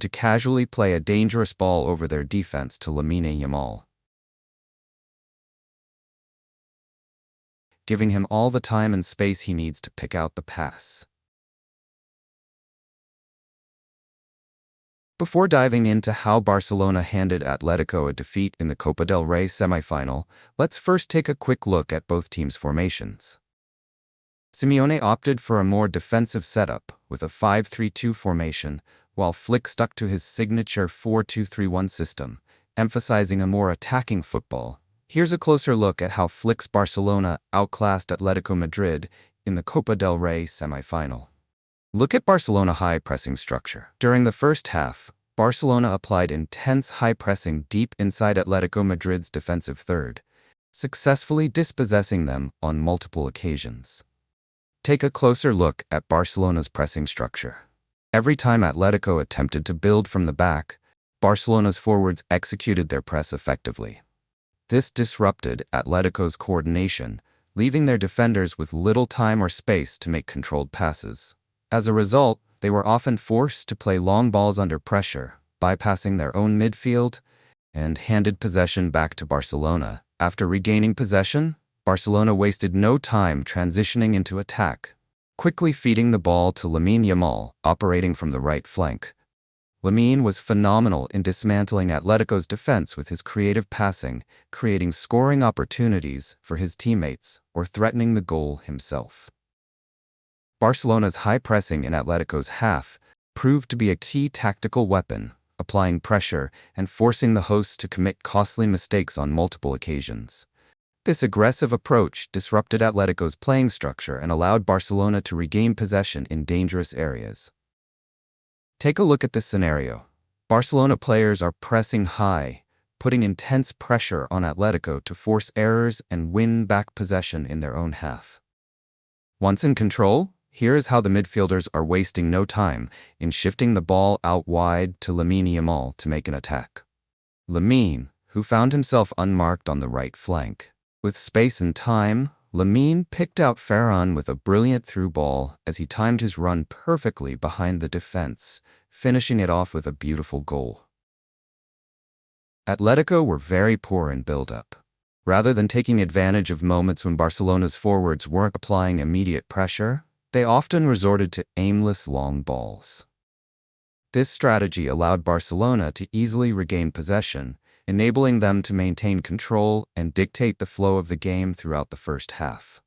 to casually play a dangerous ball over their defense to Lamine Yamal, giving him all the time and space he needs to pick out the pass. Before diving into how Barcelona handed Atletico a defeat in the Copa del Rey semifinal, let's first take a quick look at both teams' formations. Simeone opted for a more defensive setup with a 5-3-2 formation, while Flick stuck to his signature 4-2-3-1 system, emphasizing a more attacking football. Here's a closer look at how Flick's Barcelona outclassed Atletico Madrid in the Copa del Rey semifinal. Look at Barcelona's high-pressing structure. During the first half, Barcelona applied intense high-pressing deep inside Atletico Madrid's defensive third, successfully dispossessing them on multiple occasions. Take a closer look at Barcelona's pressing structure. Every time Atletico attempted to build from the back, Barcelona's forwards executed their press effectively. This disrupted Atletico's coordination, leaving their defenders with little time or space to make controlled passes. As a result, they were often forced to play long balls under pressure, bypassing their own midfield, and handed possession back to Barcelona. After regaining possession, Barcelona wasted no time transitioning into attack, quickly feeding the ball to Lamine Yamal, operating from the right flank. Lamine was phenomenal in dismantling Atletico's defense with his creative passing, creating scoring opportunities for his teammates or threatening the goal himself. Barcelona's high pressing in Atletico's half proved to be a key tactical weapon, applying pressure and forcing the hosts to commit costly mistakes on multiple occasions. This aggressive approach disrupted Atletico's playing structure and allowed Barcelona to regain possession in dangerous areas. Take a look at this scenario. Barcelona players are pressing high, putting intense pressure on Atletico to force errors and win back possession in their own half. Once in control, here is how the midfielders are wasting no time in shifting the ball out wide to Lamine Yamal to make an attack. Lamine, who found himself unmarked on the right flank. With space and time, Lamine picked out Ferran with a brilliant through ball as he timed his run perfectly behind the defense, finishing it off with a beautiful goal. Atletico were very poor in build-up. Rather than taking advantage of moments when Barcelona's forwards weren't applying immediate pressure, they often resorted to aimless long balls. This strategy allowed Barcelona to easily regain possession, enabling them to maintain control and dictate the flow of the game throughout the first half.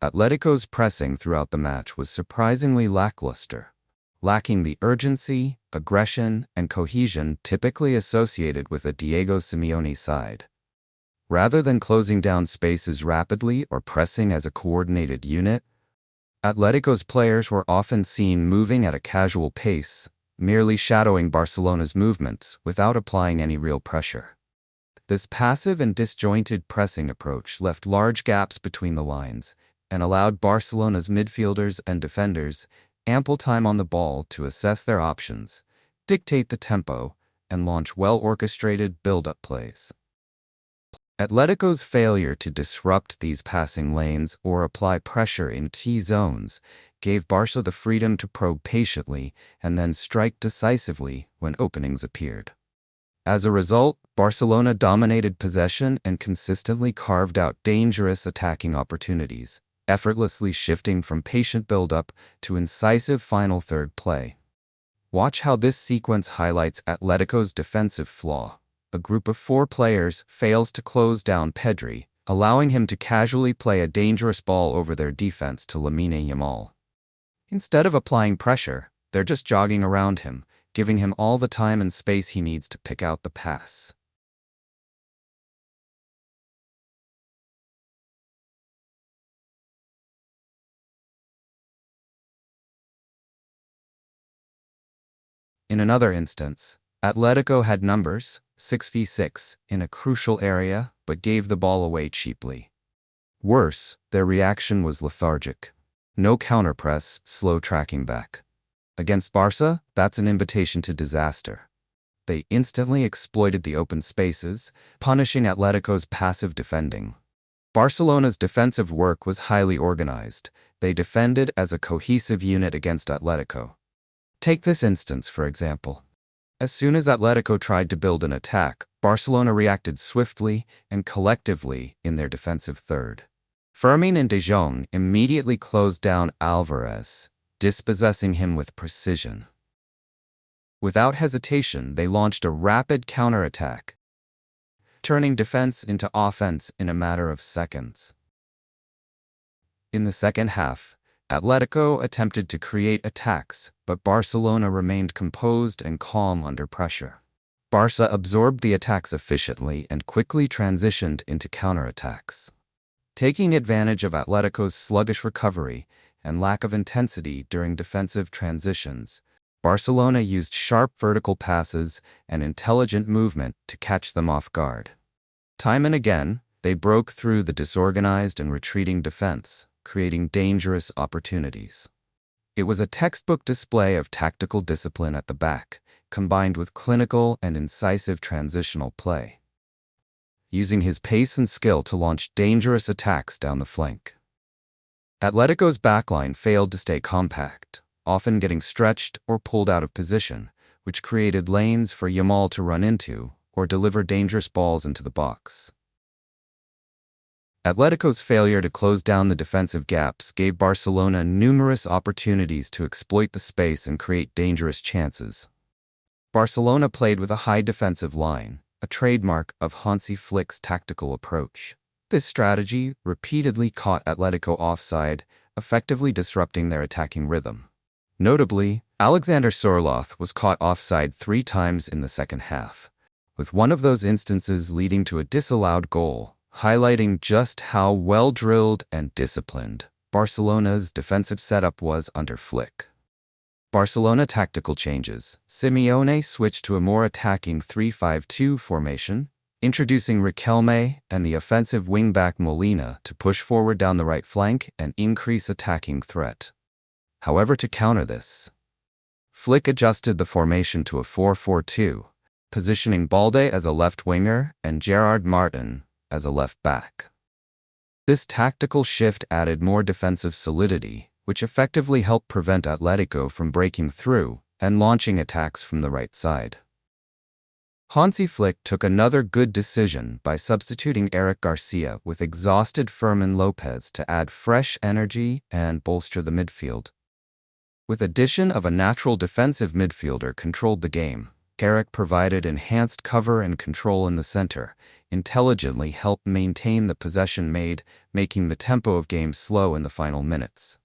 Atletico's pressing throughout the match was surprisingly lackluster, lacking the urgency, aggression, and cohesion typically associated with a Diego Simeone side. Rather than closing down spaces rapidly or pressing as a coordinated unit, Atletico's players were often seen moving at a casual pace, merely shadowing Barcelona's movements without applying any real pressure. This passive and disjointed pressing approach left large gaps between the lines and allowed Barcelona's midfielders and defenders ample time on the ball to assess their options, dictate the tempo, and launch well-orchestrated build-up plays. Atletico's failure to disrupt these passing lanes or apply pressure in key zones gave Barca the freedom to probe patiently and then strike decisively when openings appeared. As a result, Barcelona dominated possession and consistently carved out dangerous attacking opportunities, effortlessly shifting from patient build-up to incisive final third play. Watch how this sequence highlights Atletico's defensive flaw. A group of 4 players fails to close down Pedri, allowing him to casually play a dangerous ball over their defense to Lamine Yamal. Instead of applying pressure, they're just jogging around him, giving him all the time and space he needs to pick out the pass. In another instance, Atletico had numbers, 6v6, in a crucial area, but gave the ball away cheaply. Worse, their reaction was lethargic. No counterpress, slow tracking back. Against Barca, that's an invitation to disaster. They instantly exploited the open spaces, punishing Atletico's passive defending. Barcelona's defensive work was highly organized. They defended as a cohesive unit against Atletico. Take this instance, for example. As soon as Atletico tried to build an attack, Barcelona reacted swiftly and collectively in their defensive third. Fermin and De Jong immediately closed down Alvarez, dispossessing him with precision. Without hesitation, they launched a rapid counterattack, turning defense into offense in a matter of seconds. In the second half, Atletico attempted to create attacks, but Barcelona remained composed and calm under pressure. Barca absorbed the attacks efficiently and quickly transitioned into counterattacks. Taking advantage of Atletico's sluggish recovery and lack of intensity during defensive transitions, Barcelona used sharp vertical passes and intelligent movement to catch them off guard. Time and again, they broke through the disorganized and retreating defense, creating dangerous opportunities. It was a textbook display of tactical discipline at the back, combined with clinical and incisive transitional play, using his pace and skill to launch dangerous attacks down the flank. Atletico's backline failed to stay compact, often getting stretched or pulled out of position, which created lanes for Yamal to run into or deliver dangerous balls into the box. Atletico's failure to close down the defensive gaps gave Barcelona numerous opportunities to exploit the space and create dangerous chances. Barcelona played with a high defensive line, a trademark of Hansi Flick's tactical approach. This strategy repeatedly caught Atletico offside, effectively disrupting their attacking rhythm. Notably, Alexander Sørloth was caught offside 3 times in the second half, with one of those instances leading to a disallowed goal, highlighting just how well-drilled and disciplined Barcelona's defensive setup was under Flick. Barcelona tactical changes. Simeone switched to a more attacking 3-5-2 formation, introducing Riquelme and the offensive wingback Molina to push forward down the right flank and increase attacking threat. However, to counter this, Flick adjusted the formation to a 4-4-2, positioning Balde as a left winger and Gerard Martin as a left back. This tactical shift added more defensive solidity, which effectively helped prevent Atletico from breaking through and launching attacks from the right side. Hansi Flick took another good decision by substituting Eric Garcia with exhausted Fermin Lopez to add fresh energy and bolster the midfield. With addition of a natural defensive midfielder controlled the game, Eric provided enhanced cover and control in the center, intelligently helped maintain the possession making the tempo of game slow in the final minutes.